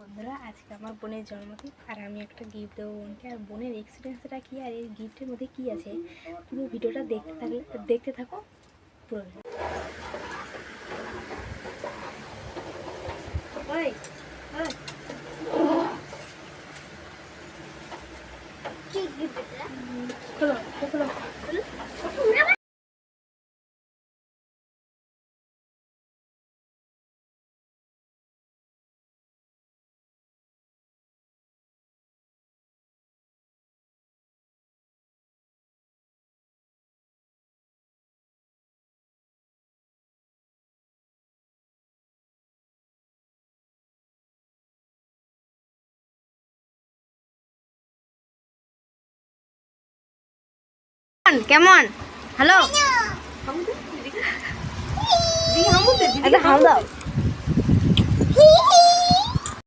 বন্ধুরা, আজকে আমার বোনের জন্মদিন আর আমি একটা গিফট দেবো বোনকে। আর বোনের এক্সপিরিয়েন্সটা কী আর এই গিফটের মধ্যে কী আছে পুরো ভিডিওটা দেখতে থাকো পুরো ভিডিও। খোলো খোলো। কেমন? হ্যালো, হাম দাও।